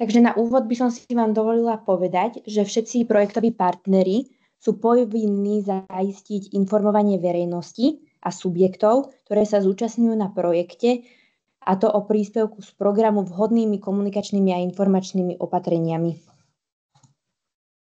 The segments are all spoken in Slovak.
Takže na úvod by som si vám dovolila povedať, že všetci projektoví partneri sú povinní zaistiť informovanie verejnosti a subjektov, ktoré sa zúčastňujú na projekte, a to o príspevku z programu vhodnými komunikačnými a informačnými opatreniami.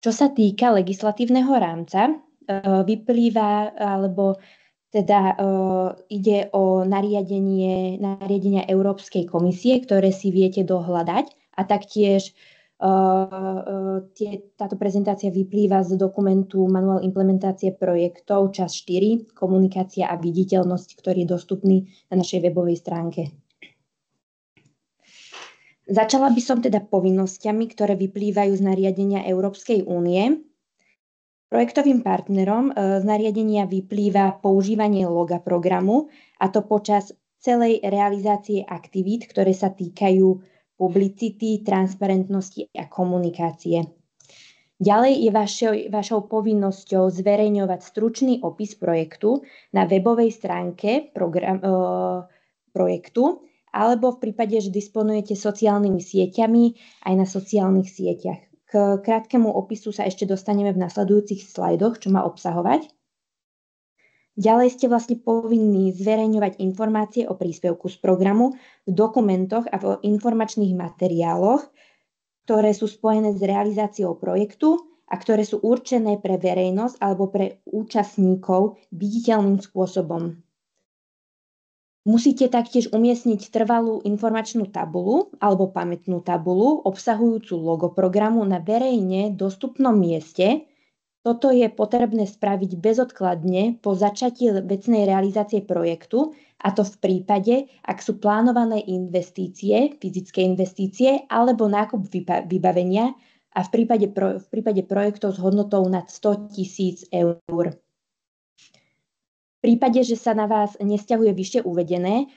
Čo sa týka legislatívneho rámca, vyplýva, alebo teda ide o nariadenia Európskej komisie, ktoré si viete dohľadať, a taktiež táto prezentácia vyplýva z dokumentu Manuál implementácie projektov, časť 4, komunikácia a viditeľnosť, ktorý je dostupný na našej webovej stránke. Začala by som teda povinnosťami, ktoré vyplývajú z nariadenia Európskej únie. Projektovým partnerom z nariadenia vyplýva používanie loga programu, a to počas celej realizácie aktivít, ktoré sa týkajú publicity, transparentnosti a komunikácie. Ďalej je vašou povinnosťou zverejňovať stručný opis projektu na webovej stránke projektu, alebo v prípade, že disponujete sociálnymi sieťami, aj na sociálnych sieťach. K krátkemu opisu sa ešte dostaneme v nasledujúcich slajdoch, čo má obsahovať. Ďalej ste vlastne povinní zverejňovať informácie o príspevku z programu v dokumentoch a v informačných materiáloch, ktoré sú spojené s realizáciou projektu a ktoré sú určené pre verejnosť alebo pre účastníkov viditeľným spôsobom. Musíte taktiež umiestniť trvalú informačnú tabulu alebo pamätnú tabulu obsahujúcu logo programu na verejne dostupnom mieste. Toto je potrebné spraviť bezodkladne po začatí vecnej realizácie projektu, a to v prípade, ak sú plánované investície, fyzické investície alebo nákup vybavenia a v prípade projektov s hodnotou nad 100 000 eur. V prípade, že sa na vás nesťahuje vyššie uvedené,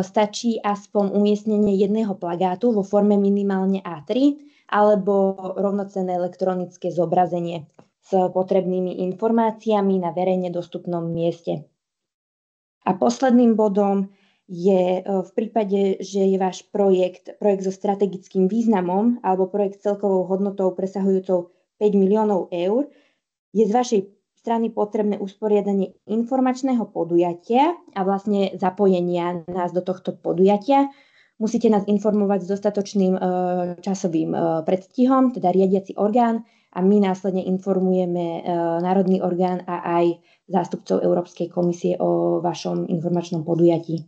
stačí aspoň umiestnenie jedného plagátu vo forme minimálne A3 alebo rovnocenné elektronické zobrazenie s potrebnými informáciami na verejne dostupnom mieste. A posledným bodom je v prípade, že je váš projekt so strategickým významom alebo projekt s celkovou hodnotou presahujúcou 5 miliónov eur, je z vašej strany potrebné usporiadanie informačného podujatia a vlastne zapojenia nás do tohto podujatia. Musíte nás informovať s dostatočným časovým predstihom, teda riadiaci orgán, a my následne informujeme národný orgán a aj zástupcov Európskej komisie o vašom informačnom podujatí.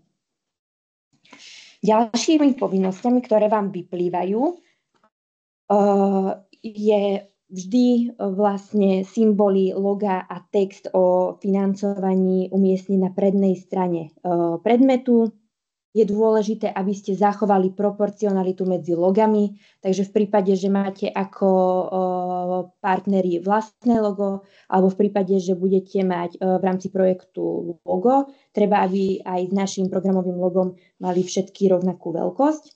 Ďalšími povinnosťami, ktoré vám vyplývajú, je vždy vlastne symboly, loga a text o financovaní umiestniť na prednej strane predmetu. Je dôležité, aby ste zachovali proporcionalitu medzi logami, takže v prípade, že máte ako partneri vlastné logo, alebo v prípade, že budete mať v rámci projektu logo, treba, aby aj s našim programovým logom mali všetky rovnakú veľkosť.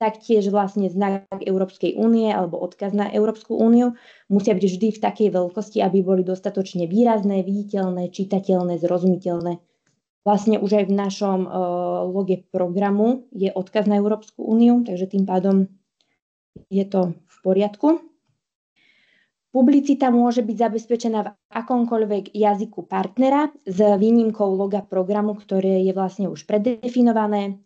Taktiež vlastne znak Európskej únie alebo odkaz na Európsku úniu musia byť vždy v takej veľkosti, aby boli dostatočne výrazné, viditeľné, čitateľné, zrozumiteľné. Vlastne už aj v našom loge programu je odkaz na Európsku úniu, takže tým pádom je to v poriadku. Publicita môže byť zabezpečená v akomkoľvek jazyku partnera s výnimkou loga programu, ktoré je vlastne už predefinované.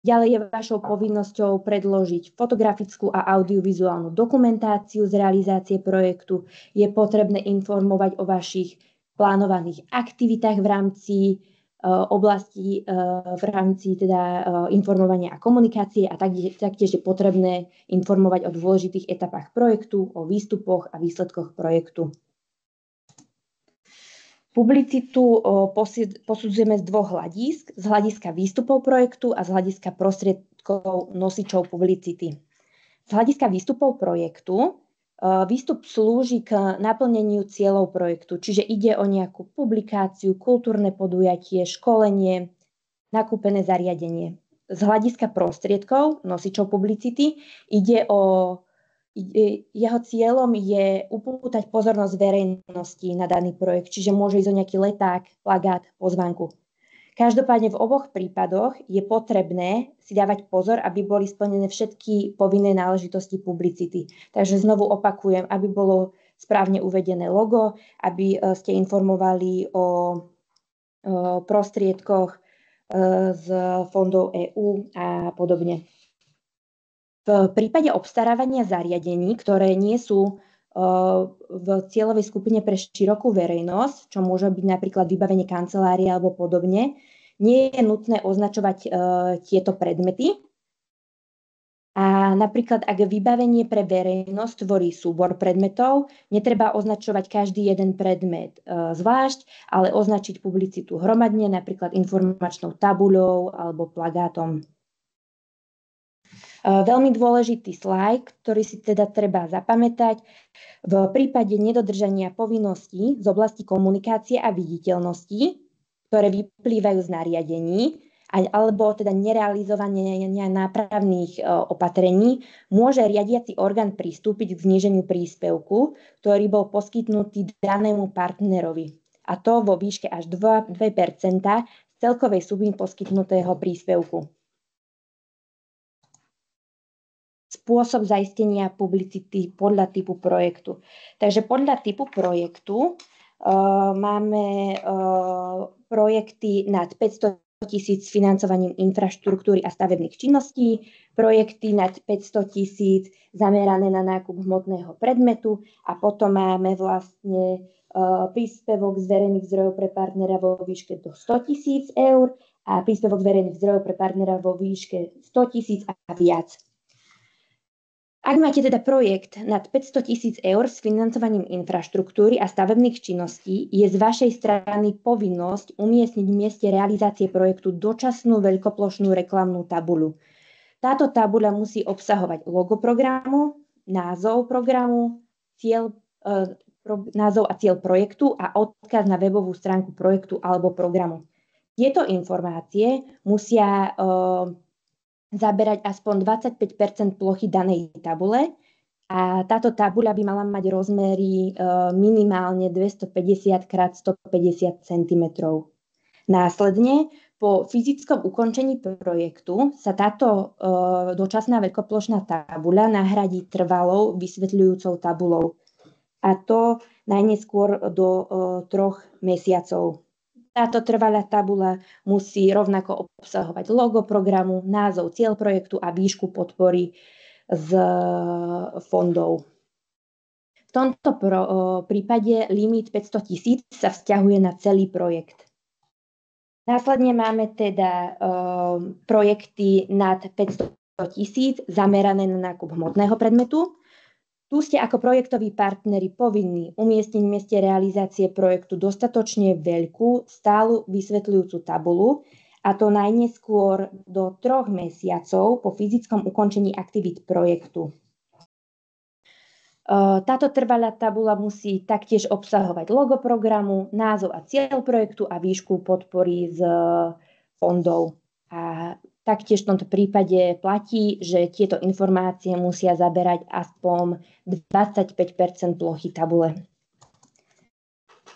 Ďalej je vašou povinnosťou predložiť fotografickú a audiovizuálnu dokumentáciu z realizácie projektu. Je potrebné informovať o vašich plánovaných aktivitách v rámci oblasti, v rámci teda informovania a komunikácie, a taktiež je potrebné informovať o dôležitých etapách projektu, o výstupoch a výsledkoch projektu. Publicitu posudzujeme z dvoch hľadisk, z hľadiska výstupov projektu a z hľadiska prostriedkov nosičov publicity. Z hľadiska výstupov projektu výstup slúži k naplneniu cieľov projektu, čiže ide o nejakú publikáciu, kultúrne podujatie, školenie, nakúpené zariadenie. Z hľadiska prostriedkov nosičov publicity jeho cieľom je upútať pozornosť verejnosti na daný projekt, čiže môže ísť o nejaký leták, plagát, pozvánku. Každopádne v oboch prípadoch je potrebné si dávať pozor, aby boli splnené všetky povinné náležitosti publicity. Takže znovu opakujem, aby bolo správne uvedené logo, aby ste informovali o prostriedkoch z fondov EÚ a podobne. V prípade obstarávania zariadení, ktoré nie sú v cieľovej skupine pre širokú verejnosť, čo môže byť napríklad vybavenie kancelárie alebo podobne, nie je nutné označovať tieto predmety. A napríklad, ak vybavenie pre verejnosť tvorí súbor predmetov, netreba označovať každý jeden predmet zvlášť, ale označiť publicitu hromadne, napríklad informačnou tabuľou alebo plagátom. Veľmi dôležitý slajd, ktorý si teda treba zapamätať. V prípade nedodržania povinností z oblasti komunikácie a viditeľnosti, ktoré vyplývajú z nariadení, alebo teda nerealizovania nápravných opatrení, môže riadiaci orgán pristúpiť k zníženiu príspevku, ktorý bol poskytnutý danému partnerovi. A to vo výške až 2% z celkovej sumy poskytnutého príspevku. Spôsob zaistenia publicity podľa typu projektu. Takže podľa typu projektu máme projekty nad 500 000 s financovaním infraštruktúry a stavebných činností, projekty nad 500 000 zamerané na nákup hmotného predmetu a potom máme vlastne príspevok z verejných zdrojov pre partnera vo výške do 100 000 eur a príspevok z verejných zdrojov pre partnera vo výške 100 000 a viac. Ak máte teda projekt nad 500 000 eur s financovaním infraštruktúry a stavebných činností, je z vašej strany povinnosť umiestniť v mieste realizácie projektu dočasnú veľkoplošnú reklamnú tabuľu. Táto tabuľa musí obsahovať logo programu, názov programu, názov a cieľ projektu a odkaz na webovú stránku projektu alebo programu. Tieto informácie musia zaberať aspoň 25% plochy danej tabule a táto tabuľa by mala mať rozmery minimálne 250 x 150 cm. Následne po fyzickom ukončení projektu sa táto dočasná veľkoplošná tabuľa nahradí trvalou vysvetľujúcou tabuľou. A to najneskôr do 3 mesiacov. Táto trvalá tabuľa musí rovnako obsahovať logo programu, názov, cieľ projektu a výšku podpory z fondov. V tomto prípade limit 500 000 sa vzťahuje na celý projekt. Následne máme teda projekty nad 500 000 zamerané na nákup hmotného predmetu. Tu ste ako projektoví partneri povinní umiestniť v mieste realizácie projektu dostatočne veľkú, stálu vysvetľujúcu tabuľu, a to najneskôr do 3 mesiacov po fyzickom ukončení aktivít projektu. Táto trvalá tabuľa musí taktiež obsahovať logo programu, názov a cieľ projektu a výšku podpory z fondov. A taktiež v tomto prípade platí, že tieto informácie musia zaberať aspoň 25% plochy tabule.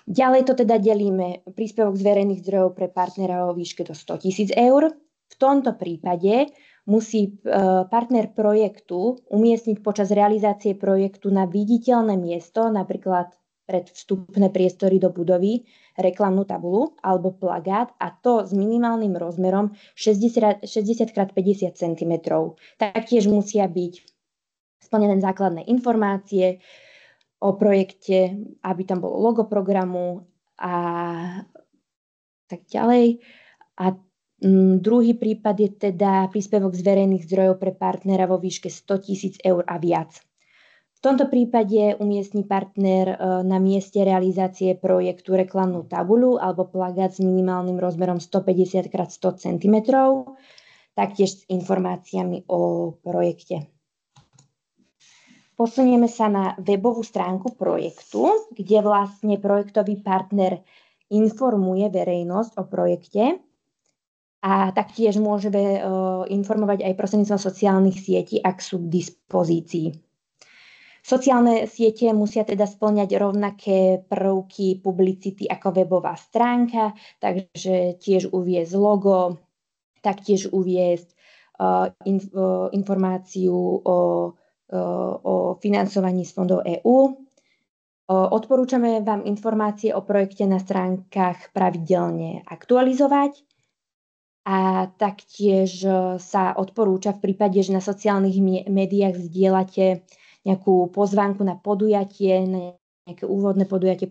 Ďalej to teda delíme príspevok z verejných zdrojov pre partnera vo výške do 100 000 eur. V tomto prípade musí partner projektu umiestniť počas realizácie projektu na viditeľné miesto, napríklad pred vstupné priestory do budovy, reklamnú tabuľu alebo plagát, a to s minimálnym rozmerom 60 x 50 cm. Taktiež musia byť splnené základné informácie o projekte, aby tam bolo logo programu a tak ďalej. A druhý prípad je teda príspevok z verejných zdrojov pre partnera vo výške 100 000 eur a viac. V tomto prípade umiestni partner na mieste realizácie projektu reklamnú tabuľu alebo plagát s minimálnym rozmerom 150 x 100 cm, taktiež s informáciami o projekte. Posunieme sa na webovú stránku projektu, kde vlastne projektový partner informuje verejnosť o projekte a taktiež môžeme informovať aj prostredníctvom sociálnych sietí, ak sú k dispozícii. Sociálne siete musia teda spĺňať rovnaké prvky publicity ako webová stránka, takže tiež uviesť logo, taktiež uviesť informáciu o financovaní z fondov EÚ. Odporúčame vám informácie o projekte na stránkach pravidelne aktualizovať a taktiež sa odporúča v prípade, že na sociálnych médiách zdieľate nejakú pozvánku na podujatie, na nejaké úvodné podujatie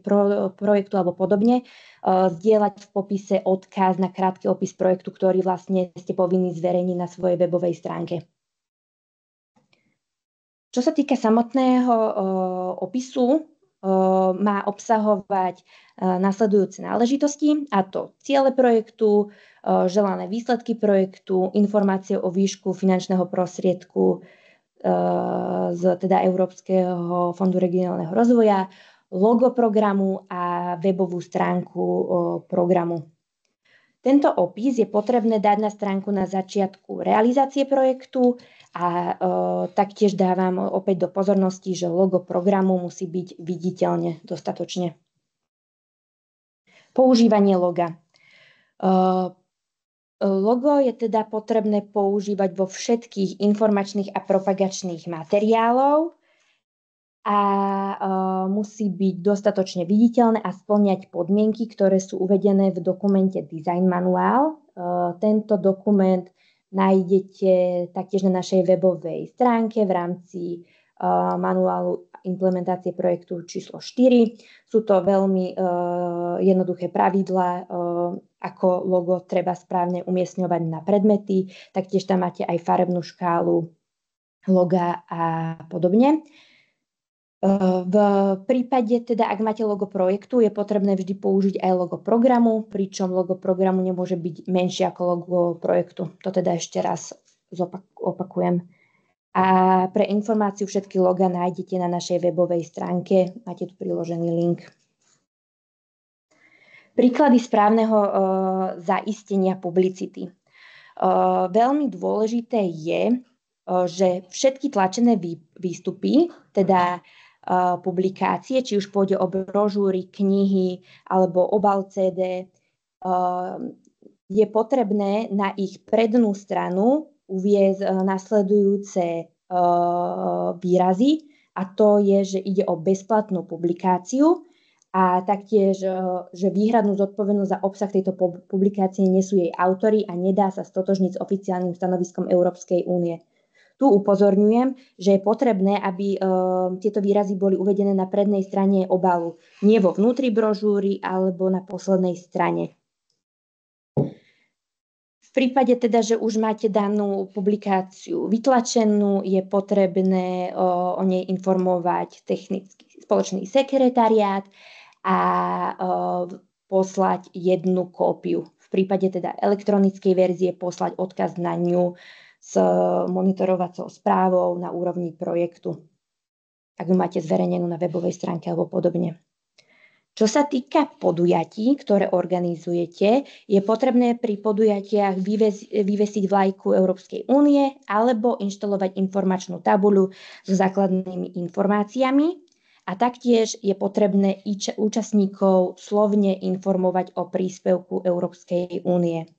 projektu alebo podobne, zdieľať v popise odkaz na krátky opis projektu, ktorý vlastne ste povinní zverejniť na svojej webovej stránke. Čo sa týka samotného opisu, má obsahovať nasledujúce náležitosti, a to ciele projektu, želané výsledky projektu, informácie o výšku finančného prostriedku z teda Európskeho fondu regionálneho rozvoja, logo programu a webovú stránku programu. Tento opis je potrebné dať na stránku na začiatku realizácie projektu a taktiež dávam opäť do pozornosti, že logo programu musí byť viditeľne dostatočne. Používanie loga. Logo je teda potrebné používať vo všetkých informačných a propagačných materiálov a musí byť dostatočne viditeľné a spĺňať podmienky, ktoré sú uvedené v dokumente Design Manuál. Tento dokument nájdete taktiež na našej webovej stránke v rámci manuálu implementácie projektu číslo 4. Sú to veľmi jednoduché pravidlá, ako logo treba správne umiestňovať na predmety. Taktiež tam máte aj farebnú škálu loga a podobne. V prípade, teda, ak máte logo projektu, je potrebné vždy použiť aj logo programu, pričom logo programu nemôže byť menšie ako logo projektu. To teda ešte raz opakujem. A pre informáciu všetky loga nájdete na našej webovej stránke. Máte tu priložený link. Príklady správneho zaistenia publicity. Veľmi dôležité je, že všetky tlačené výstupy, teda publikácie, či už pôjde o brožúry, knihy alebo obal CD, je potrebné na ich prednú stranu uviesť nasledujúce výrazy, a to je, že ide o bezplatnú publikáciu a taktiež, že výhradnú zodpovednosť za obsah tejto publikácie nesú jej autori a nedá sa stotožniť s oficiálnym stanoviskom Európskej únie. Tu upozorňujem, že je potrebné, aby tieto výrazy boli uvedené na prednej strane obalu, nie vo vnútri brožúry alebo na poslednej strane. V prípade teda, že už máte danú publikáciu vytlačenú, je potrebné o nej informovať technický spoločný sekretariát a poslať jednu kópiu. V prípade teda elektronickej verzie poslať odkaz na ňu s monitorovacou správou na úrovni projektu, ak ju máte zverejnenú na webovej stránke alebo podobne. Čo sa týka podujatí, ktoré organizujete, je potrebné pri podujatiach vyvesiť vlajku Európskej únie alebo inštalovať informačnú tabuľu so základnými informáciami a taktiež je potrebné účastníkov slovne informovať o príspevku Európskej únie.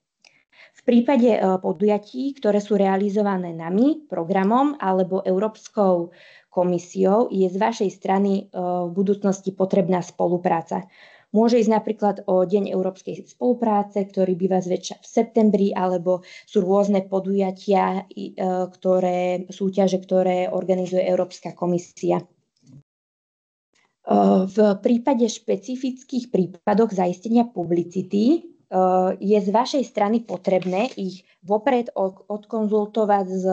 V prípade podujatí, ktoré sú realizované nami, programom alebo Európskou komisiou, je z vašej strany v budúcnosti potrebná spolupráca. Môže ísť napríklad o Deň európskej spolupráce, ktorý býva zväčša v septembri, alebo sú rôzne podujatia, súťaže, ktoré organizuje Európska komisia. V prípade špecifických prípadoch zaistenia publicity je z vašej strany potrebné ich vopred odkonzultovať s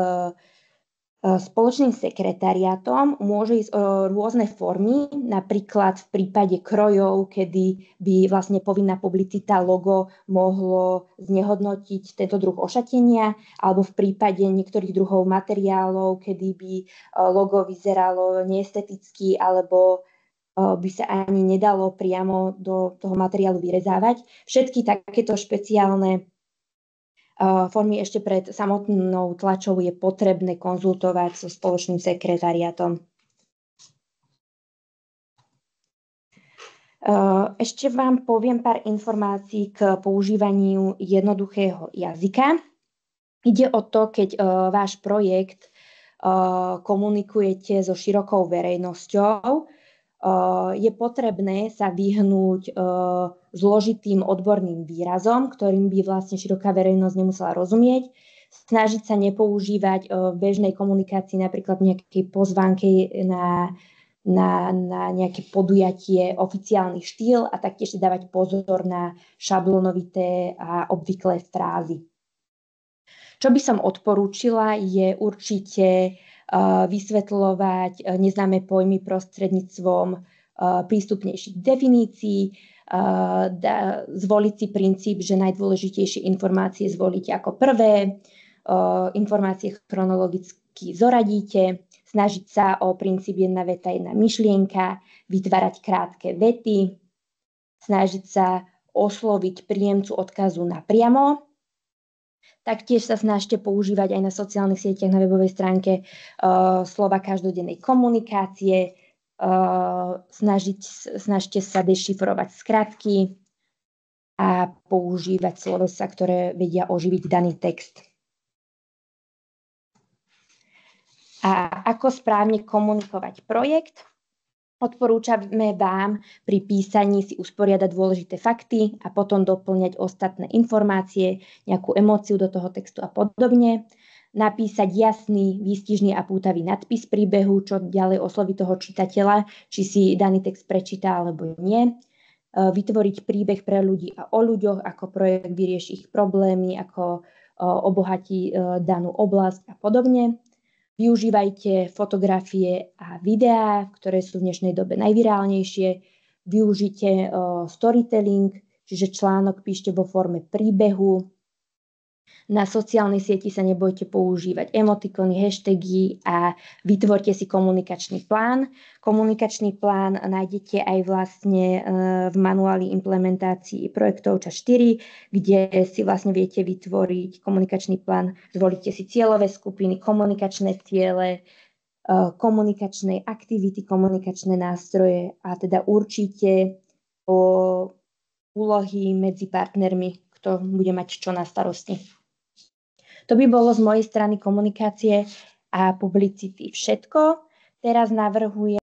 spoločným sekretariátom. Môže ísť o rôzne formy, napríklad v prípade krojov, kedy by vlastne povinná publicita logo mohlo znehodnotiť tento druh ošatenia, alebo v prípade niektorých druhov materiálov, kedy by logo vyzeralo neesteticky, alebo by sa ani nedalo priamo do toho materiálu vyrezávať. Všetky takéto špeciálne formy ešte pred samotnou tlačou je potrebné konzultovať so spoločným sekretariátom. Ešte vám poviem pár informácií k používaniu jednoduchého jazyka. Ide o to, keď váš projekt komunikujete so širokou verejnosťou, je potrebné sa vyhnúť zložitým odborným výrazom, ktorým by vlastne široká verejnosť nemusela rozumieť. Snažiť sa nepoužívať v bežnej komunikácii napríklad nejakej pozvánke na nejaké podujatie oficiálny štýl a taktiež si dávať pozor na šablonovité a obvyklé frázy. Čo by som odporúčila, je určite vysvetľovať neznáme pojmy prostredníctvom prístupnejších definícií, zvoliť si princíp, že najdôležitejšie informácie zvolíte ako prvé, informácie chronologicky zoradíte, snažiť sa o princíp jedna veta, jedna myšlienka, vytvárať krátke vety, snažiť sa osloviť príjemcu odkazu napriamo. Taktiež sa snažte používať aj na sociálnych sieťach, na webovej stránke slova každodennej komunikácie, snažte sa dešifrovať skratky a používať slovesa, ktoré vedia oživiť daný text. A ako správne komunikovať projekt? Odporúčame vám pri písaní si usporiadať dôležité fakty a potom doplňať ostatné informácie, nejakú emóciu do toho textu a podobne. Napísať jasný, výstižný a pútavý nadpis príbehu, čo ďalej osloví toho čitateľa, či si daný text prečíta alebo nie. Vytvoriť príbeh pre ľudí a o ľuďoch, ako projekt vyrieši ich problémy, ako obohatí danú oblasť a podobne. Využívajte fotografie a videá, ktoré sú v dnešnej dobe najvirálnejšie. Využite storytelling, čiže článok píšte vo forme príbehu. Na sociálnej sieti sa nebojte používať emotikony, hashtagy a vytvorte si komunikačný plán. Komunikačný plán nájdete aj vlastne v manuáli implementácií projektov časť 4, kde si vlastne viete vytvoriť komunikačný plán. Zvolíte si cieľové skupiny, komunikačné ciele, komunikačné aktivity, komunikačné nástroje a teda určite úlohy medzi partnermi, kto bude mať čo na starosti. To by bolo z mojej strany komunikácie a publicity všetko. Teraz navrhujem